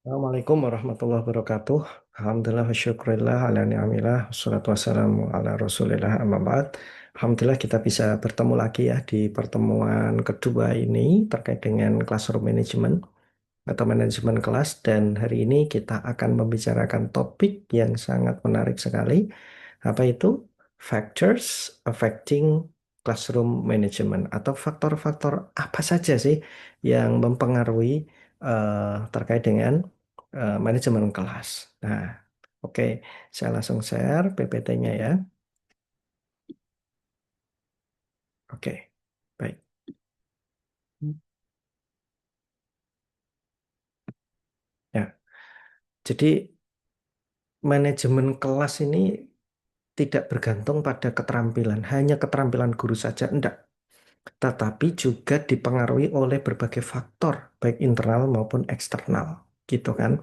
Assalamualaikum warahmatullahi wabarakatuh. Alhamdulillah wa syukurillah ala ni'amillah. Wassalatu wassalamu ala rasulillah amma ba'd. Alhamdulillah kita bisa bertemu lagi ya di pertemuan kedua ini terkait dengan classroom management atau manajemen kelas. Dan hari ini kita akan membicarakan topik yang sangat menarik sekali. Apa itu? Factors affecting classroom management atau faktor-faktor apa saja sih yang mempengaruhi terkait dengan manajemen kelas. Nah, oke, saya langsung share PPT-nya ya. Oke, baik. Ya, jadi manajemen kelas ini tidak bergantung pada keterampilan, hanya keterampilan guru saja, enggak. Tetapi juga dipengaruhi oleh berbagai faktor, baik internal maupun eksternal, gitu kan.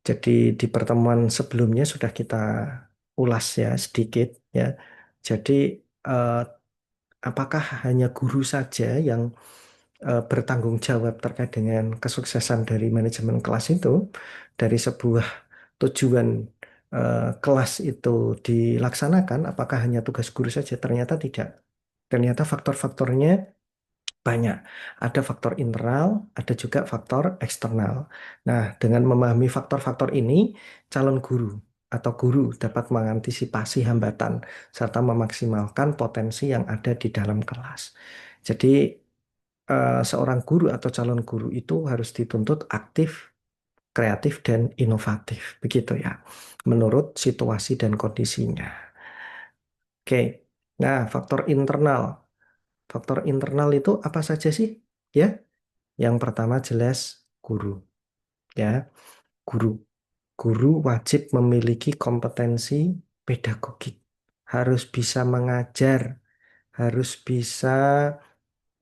Jadi di pertemuan sebelumnya sudah kita ulas ya sedikit ya. Jadi eh, apakah hanya guru saja yang bertanggung jawab terkait dengan kesuksesan dari manajemen kelas itu, dari sebuah tujuan kelas itu dilaksanakan, apakah hanya tugas guru saja? Ternyata tidak. Ternyata faktor-faktornya banyak. Ada faktor internal, ada juga faktor eksternal. Nah, dengan memahami faktor-faktor ini, calon guru atau guru dapat mengantisipasi hambatan serta memaksimalkan potensi yang ada di dalam kelas. Jadi, seorang guru atau calon guru itu harus dituntut aktif, kreatif, dan inovatif. Begitu ya, menurut situasi dan kondisinya. Oke, nah faktor internal. Faktor internal itu apa saja sih? Ya, yang pertama jelas guru. Ya, guru. Guru wajib memiliki kompetensi pedagogik. Harus bisa mengajar, harus bisa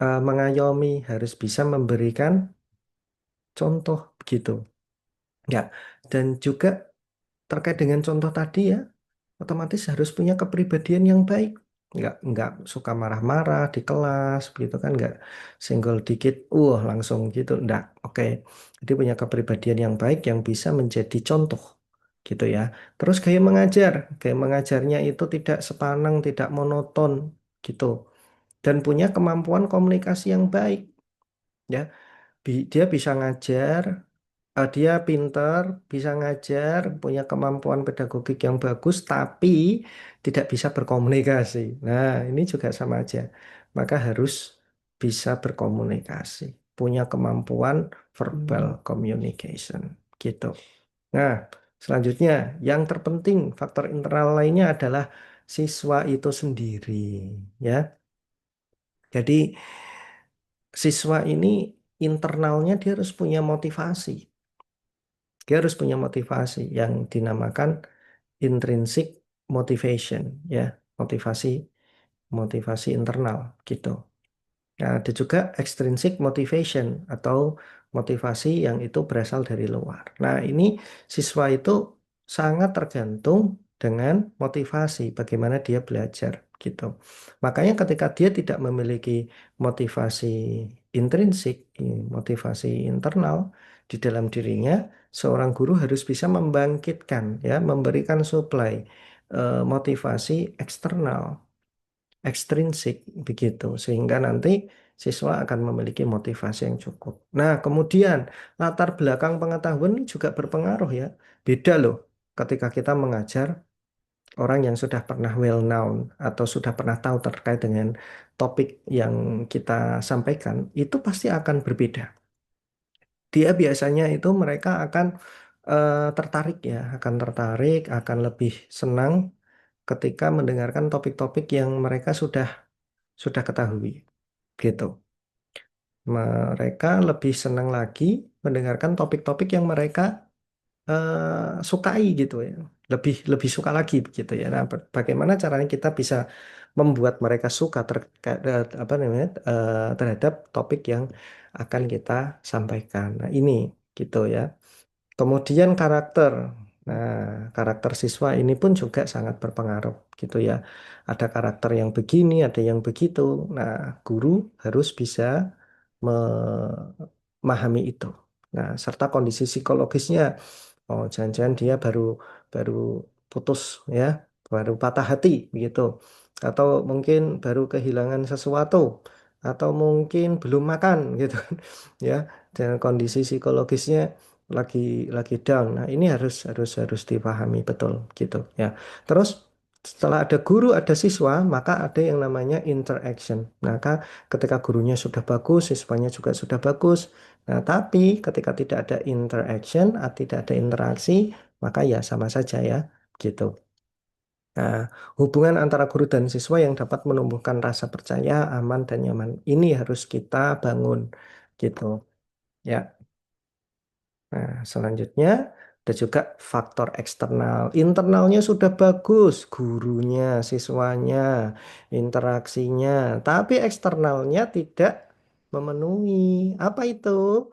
mengayomi, harus bisa memberikan contoh begitu. Ya, dan juga terkait dengan contoh tadi ya, otomatis harus punya kepribadian yang baik. Nggak suka marah-marah di kelas, begitu kan? Nggak senggol dikit, langsung gitu. Nggak, oke. Jadi punya kepribadian yang baik yang bisa menjadi contoh, gitu ya. Terus gaya mengajarnya itu tidak sepanang, tidak monoton, gitu. Dan punya kemampuan komunikasi yang baik, ya. Dia bisa ngajar, dia pinter, bisa ngajar, punya kemampuan pedagogik yang bagus, tapi tidak bisa berkomunikasi. Nah, ini juga sama aja. Maka harus bisa berkomunikasi, punya kemampuan verbal communication, gitu. Nah, selanjutnya, yang terpenting faktor internal lainnya adalah siswa itu sendiri, ya. Jadi siswa ini internalnya dia harus punya motivasi. Dia harus punya motivasi yang dinamakan intrinsic motivation, ya, motivasi motivasi internal gitu. Nah, ada juga extrinsic motivation atau motivasi yang itu berasal dari luar. Nah, ini siswa itu sangat tergantung dengan motivasi bagaimana dia belajar gitu. Makanya ketika dia tidak memiliki motivasi intrinsik, motivasi internal di dalam dirinya, seorang guru harus bisa membangkitkan ya, memberikan supply motivasi eksternal ekstrinsik begitu sehingga nanti siswa akan memiliki motivasi yang cukup. Nah, kemudian latar belakang pengetahuan ini juga berpengaruh ya. Beda loh ketika kita mengajar orang yang sudah pernah well known atau sudah pernah tahu terkait dengan topik yang kita sampaikan, itu pasti akan berbeda. Dia biasanya itu mereka akan tertarik ya, akan tertarik, akan lebih senang ketika mendengarkan topik-topik yang mereka sudah ketahui gitu. Mereka lebih senang lagi mendengarkan topik-topik yang mereka sukai gitu ya. Lebih lebih suka lagi begitu ya. Nah, bagaimana caranya kita bisa membuat mereka suka apa namanya terhadap topik yang akan kita sampaikan. Nah, ini gitu ya. Kemudian karakter. Nah, karakter siswa ini pun juga sangat berpengaruh gitu ya. Ada karakter yang begini, ada yang begitu. Nah, guru harus bisa memahami itu Nah, serta kondisi psikologisnya. Oh, jangan-jangan dia baru baru putus ya, baru patah hati begitu. Atau mungkin baru kehilangan sesuatu, atau mungkin belum makan gitu kan. Ya, dan kondisi psikologisnya lagi lagi down. Nah, ini harus dipahami betul gitu ya. Terus setelah ada guru, ada siswa, maka ada yang namanya interaction. Maka ketika gurunya sudah bagus, siswanya juga sudah bagus. Nah, tapi ketika tidak ada interaction, tidak ada interaksi, maka ya sama saja ya, gitu. Nah, hubungan antara guru dan siswa yang dapat menumbuhkan rasa percaya, aman, dan nyaman. Ini harus kita bangun, gitu. Ya. Nah, selanjutnya ada juga faktor eksternal. Internalnya sudah bagus, gurunya, siswanya, interaksinya, tapi eksternalnya tidak memenuhi. Apa itu?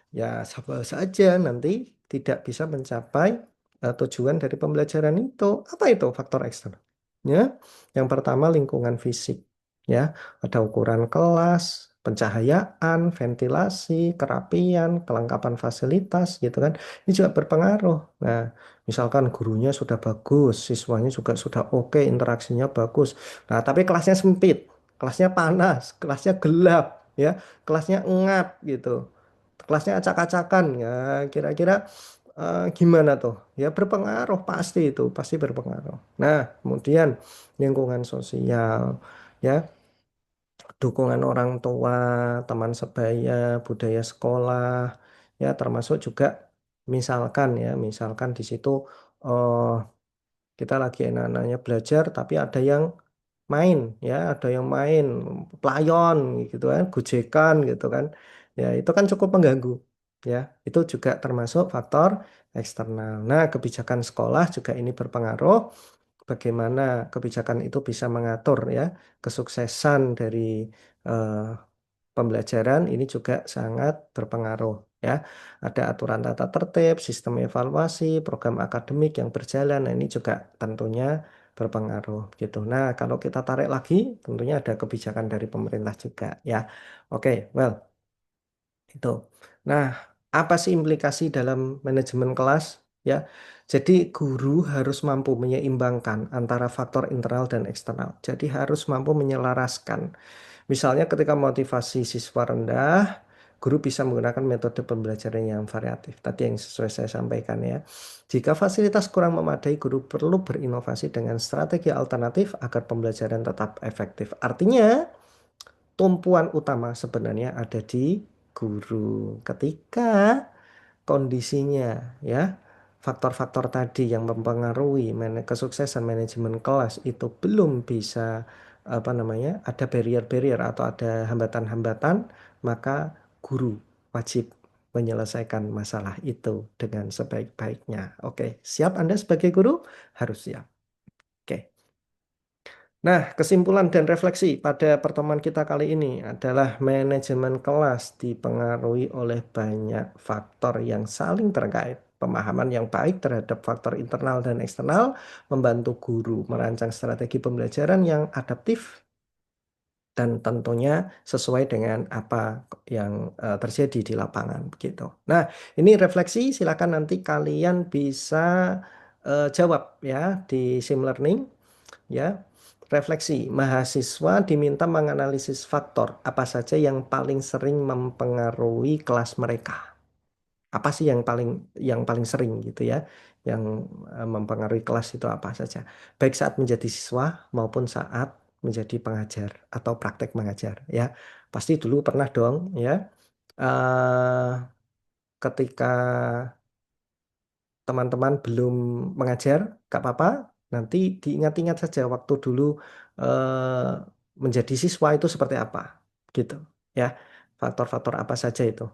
Ya, sama saja nanti tidak bisa mencapai tujuan dari pembelajaran itu. Apa itu faktor eksternal? Ya, yang pertama lingkungan fisik. Ya, ada ukuran kelas, pencahayaan, ventilasi, kerapian, kelengkapan fasilitas, gitu kan. Ini juga berpengaruh. Nah, misalkan gurunya sudah bagus, siswanya juga sudah oke, interaksinya bagus. Nah, tapi kelasnya sempit, kelasnya panas, kelasnya gelap, ya, kelasnya engap, gitu, kelasnya acak-acakan ya, kira-kira gimana tuh ya, berpengaruh, pasti itu pasti berpengaruh. Nah, kemudian lingkungan sosial ya, dukungan orang tua, teman sebaya, budaya sekolah ya, termasuk juga misalkan di situ eh, kita lagi enak-enaknya belajar tapi ada yang main ya, ada yang main playon gitu kan, gojekan gitu kan, ya itu kan cukup mengganggu ya. Itu juga termasuk faktor eksternal. Nah, kebijakan sekolah juga ini berpengaruh, bagaimana kebijakan itu bisa mengatur ya kesuksesan dari eh, pembelajaran, ini juga sangat berpengaruh ya. Ada aturan tata tertib, sistem evaluasi, program akademik yang berjalan. Nah, ini juga tentunya berpengaruh gitu. Nah, kalau kita tarik lagi, tentunya ada kebijakan dari pemerintah juga ya. Oke, well, itu. Nah, apa sih implikasi dalam manajemen kelas? Ya, jadi guru harus mampu menyeimbangkan antara faktor internal dan eksternal. Jadi harus mampu menyelaraskan. Misalnya ketika motivasi siswa rendah, guru bisa menggunakan metode pembelajaran yang variatif. Tadi yang sesuai saya sampaikan ya. Jika fasilitas kurang memadai, guru perlu berinovasi dengan strategi alternatif agar pembelajaran tetap efektif. Artinya, tumpuan utama sebenarnya ada di guru. Ketika kondisinya ya, faktor-faktor tadi yang mempengaruhi kesuksesan manajemen kelas itu belum bisa, apa namanya, ada barrier-barrier atau ada hambatan-hambatan, maka guru wajib menyelesaikan masalah itu dengan sebaik-baiknya. Oke, siap Anda sebagai guru? Harus siap. Oke. Nah, kesimpulan dan refleksi pada pertemuan kita kali ini adalah manajemen kelas dipengaruhi oleh banyak faktor yang saling terkait. Pemahaman yang baik terhadap faktor internal dan eksternal membantu guru merancang strategi pembelajaran yang adaptif dan tentunya sesuai dengan apa yang terjadi di lapangan begitu. Nah, ini refleksi, silakan nanti kalian bisa jawab ya di sim learning ya. Refleksi, mahasiswa diminta menganalisis faktor apa saja yang paling sering mempengaruhi kelas mereka. Apa sih yang paling sering gitu ya, yang mempengaruhi kelas itu apa saja. Baik saat menjadi siswa maupun saat menjadi pengajar atau praktek mengajar ya. Pasti dulu pernah dong ya, eh, ketika teman-teman belum mengajar, gak apa-apa. Nanti diingat-ingat saja waktu dulu eh, menjadi siswa itu seperti apa, gitu. Ya, faktor-faktor apa saja itu.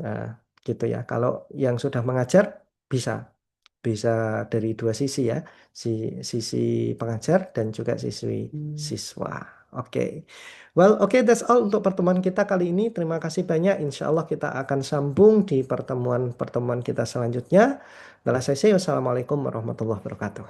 Nah, gitu ya. Kalau yang sudah mengajar bisa, bisa dari dua sisi ya, si sisi pengajar dan juga siswi siswa. Oke, well, oke, that's all untuk pertemuan kita kali ini. Terima kasih banyak. Insya Allah kita akan sambung di pertemuan-pertemuan kita selanjutnya. Dalam sesi, wassalamualaikum warahmatullahi wabarakatuh.